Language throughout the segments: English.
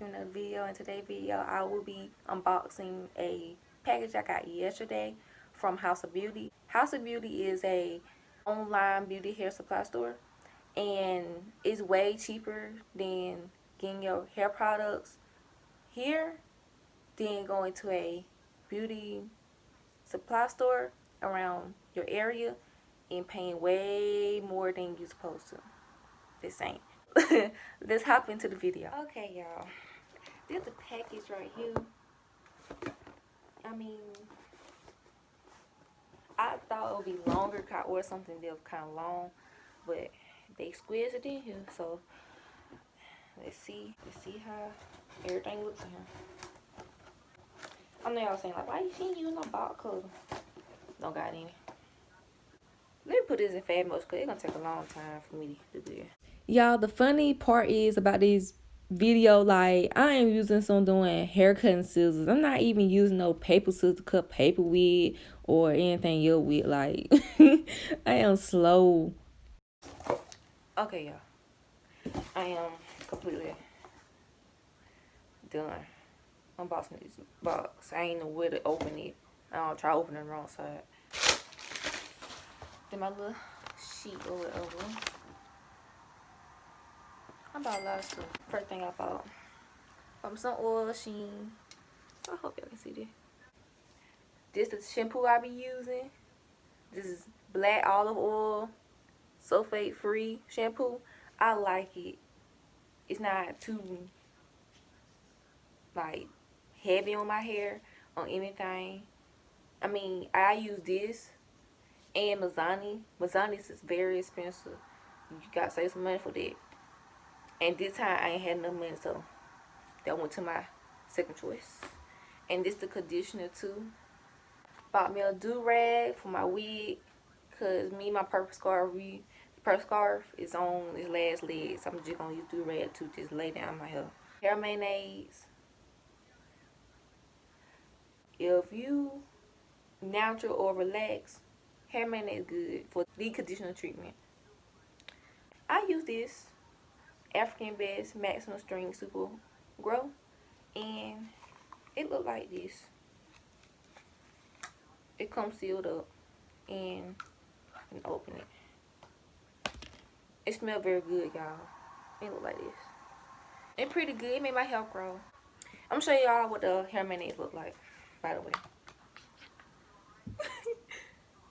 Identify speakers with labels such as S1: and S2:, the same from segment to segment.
S1: to another video. In today's video, I will be unboxing a package I got yesterday from House of Beauty. House of Beauty is a online beauty hair supply store, and it's way cheaper than getting your hair products here than going to a beauty supply store around your area and paying way more than you're supposed to. This ain't. Let's hop into the video. Okay, y'all. There's a package right here. I mean, I thought it would be longer or something that was kind of long, but they squeezed it in here. So let's see how everything looks in here. I know y'all saying like, why you ain't using no box cover? Don't got any. Let me put this in fast mode because it's gonna take a long time for me to do this. Y'all, the funny part is about this video, like, I am using some doing hair cutting scissors. I'm not even using no paper scissors to cut paper with or anything else with. Like, I am slow. Okay, y'all. I am completely done unboxing this box. I ain't know where to open it. I'll try opening the wrong side. Then my little sheet or whatever. I bought a lot of stuff. First thing I bought some oil sheen. I hope y'all can see this. This is the shampoo I be using. This is black olive oil, sulfate free shampoo. I like it. It's not too like heavy on my hair on anything. I mean, I use this and Mazzani. Mazzani's is very expensive. You gotta save some money for that. And this time I ain't had enough money, so that went to my second choice. And this the conditioner too. Bought me a do-rag for my wig, cause me and my purple scarf, the purple scarf is on its last leg, so I'm just gonna use do-rag to just lay down my hair. Hair mayonnaise. If you natural or relax, hair mayonnaise is good for the conditioner treatment. I use this African Best Maximum String Super Grow, and it look like this. It comes sealed up, and I can open it. It smells very good, y'all. It look like this. It's pretty good. It made my hair grow. I'm gonna show y'all what the hair mayonnaise look like, by the way.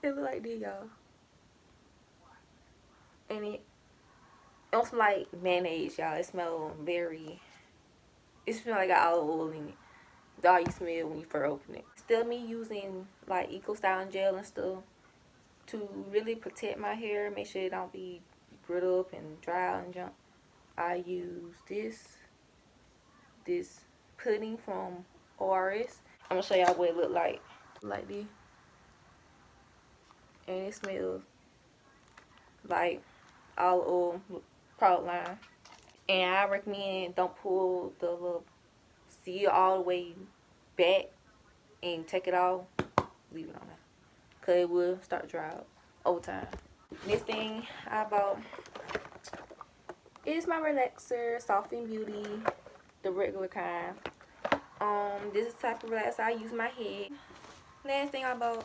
S1: It look like this, y'all. And it smells like mayonnaise, y'all. It smells like got olive oil in it. That's all you smell when you first open it. Still me using like Eco Styling gel and stuff to really protect my hair, make sure it don't be brittle up and dry and junk. I use this pudding from ORS. I'm gonna show y'all what it look like this. And it smells like olive oil product line. And I recommend don't pull the little seal all the way back and take it off. Leave it on there, cause it will start to dry out over time. This thing I bought is my relaxer, Soft and Beauty, the regular kind. This is the type of relaxer I use my head. Last thing I bought,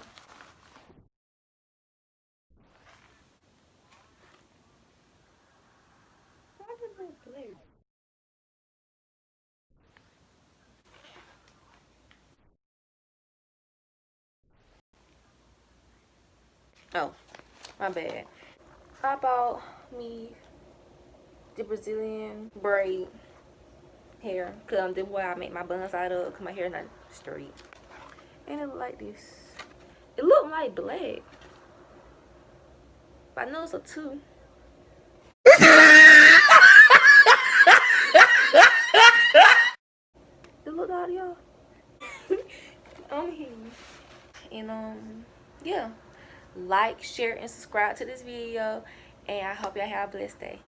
S1: oh, my bad. I bought me the Brazilian braid hair, cause this where I make my buns out of, cause my hair not straight. And it look like this. It look like black, but I know it's a 2. It look out, y'all. I'm here. And yeah, like, share, and subscribe to this video, and I hope y'all have a blessed day.